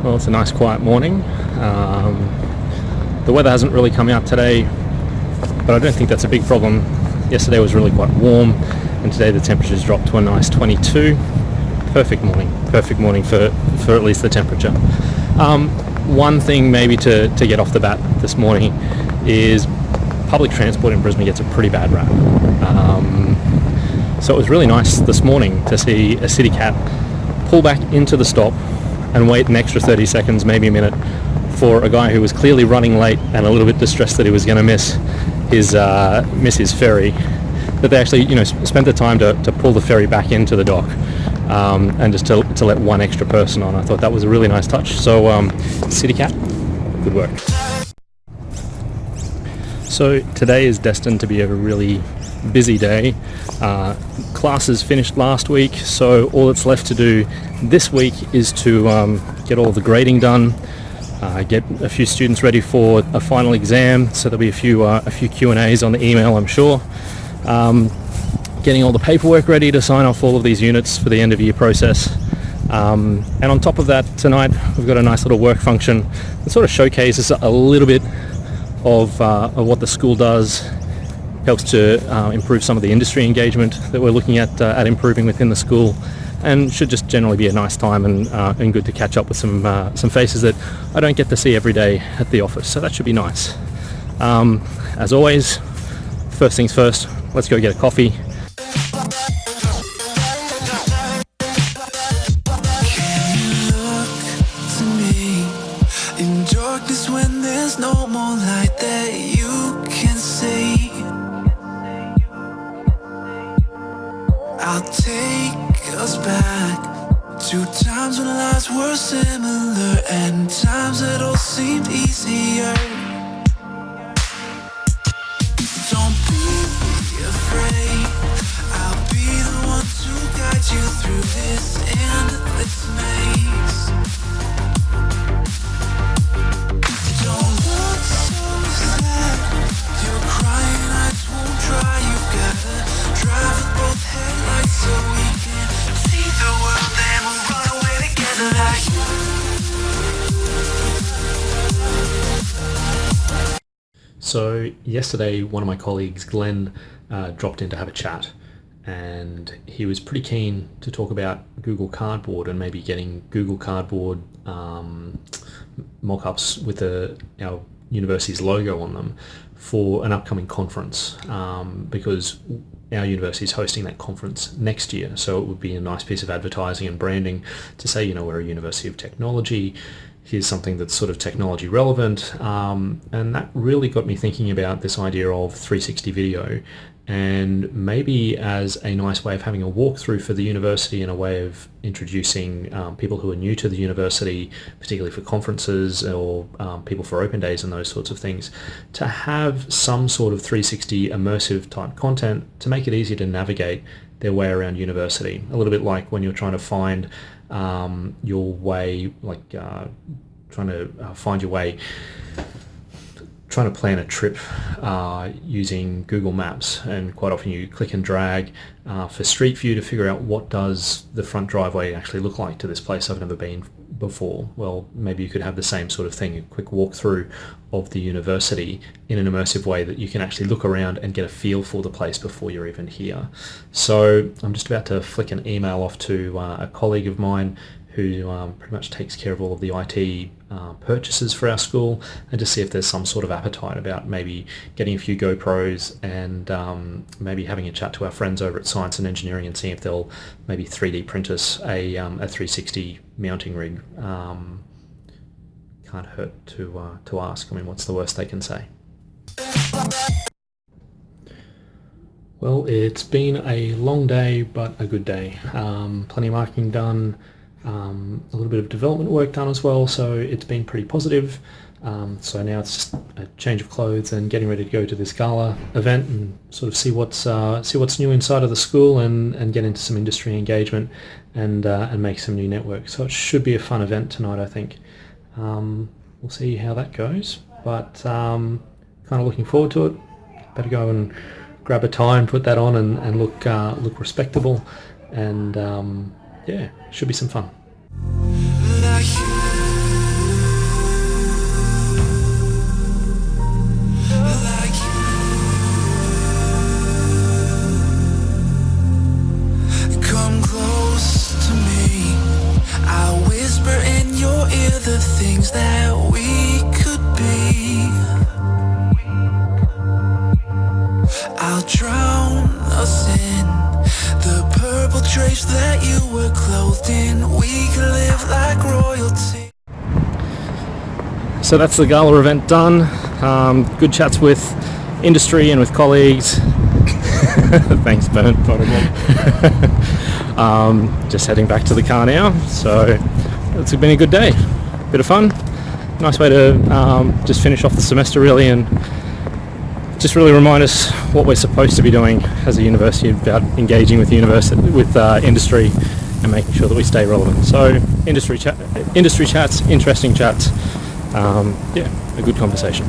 Well, it's a nice quiet morning. The weather hasn't really come out today, but I don't think that's a big problem. Yesterday was really quite warm, and today the temperature's dropped to a nice 22. Perfect morning for at least the temperature. One thing maybe to get off the bat this morning is public transport in Brisbane gets a pretty bad rap. So it was really nice this morning to see a city cat pull back into the stop and wait an extra 30 seconds, maybe a minute, for a guy who was clearly running late and a little bit distressed that he was going to miss his ferry. That they actually, spent the time to pull the ferry back into the dock, and just to let one extra person on. I thought that was a really nice touch. So, city cat, good work. So today is destined to be a really busy day. Classes finished last week, so all that's left to do this week is to get all the grading done, get a few students ready for a final exam, so there'll be a few Q&As on the email, I'm sure. Getting all the paperwork ready to sign off all of these units for the end of year process. And on top of that, tonight we've got a nice little work function that sort of showcases a little bit of what the school does. Helps to improve some of the industry engagement that we're looking at improving within the school, and should just generally be a nice time and good to catch up with some faces that I don't get to see every day at the office. So that should be nice. As always, first things first, let's go get a coffee. In darkness when there's no more light that you can see, I'll take us back to times when lives were similar and times that all seemed easier. Don't be afraid, I'll be the one to guide you through this endless maze. Don't look so sad, you're crying, eyes won't dry. You gotta drive with both headlights so we can see the world and we'll run away together like. So yesterday, one of my colleagues, Glenn, dropped in to have a chat, and he was pretty keen to talk about Google Cardboard and maybe getting Google Cardboard mock-ups with our university's logo on them for an upcoming conference, because our university is hosting that conference next year. So it would be a nice piece of advertising and branding to say, we're a university of technology. Here's something that's sort of technology relevant. And that really got me thinking about this idea of 360 video, and maybe as a nice way of having a walkthrough for the university and a way of introducing people who are new to the university, particularly for conferences or people for open days and those sorts of things, to have some sort of 360 immersive type content to make it easier to navigate their way around university. A little bit like when you're trying to find your way, trying to plan a trip using Google Maps, and quite often you click and drag for Street View to figure out what does the front driveway actually look like to this place I've never been before. Well, maybe you could have the same sort of thing, a quick walkthrough of the university in an immersive way that you can actually look around and get a feel for the place before you're even here. So I'm just about to flick an email off to a colleague of mine who pretty much takes care of all of the IT purchases for our school, and to see if there's some sort of appetite about maybe getting a few GoPros and maybe having a chat to our friends over at Science and Engineering and seeing if they'll maybe 3D print us a 360 mounting rig. Can't hurt to ask. I mean, what's the worst they can say? Well, it's been a long day, but a good day. Plenty of marking done. A little bit of development work done as well, so it's been pretty positive. So now it's just a change of clothes and getting ready to go to this gala event and sort of see what's new inside of the school and get into some industry engagement and make some new networks. So it should be a fun event tonight, I think. We'll see how that goes, but kind of looking forward to it. Better go and grab a tie and put that on and look respectable, and yeah, should be some fun. Like you. So that's the gala event done. Good chats with industry and with colleagues. Thanks, Ben. Just heading back to the car now. So it's been a good day. Bit of fun. Nice way to just finish off the semester really, and just really remind us what we're supposed to be doing as a university about engaging with industry and making sure that we stay relevant. So industry chats, interesting chats. A good conversation.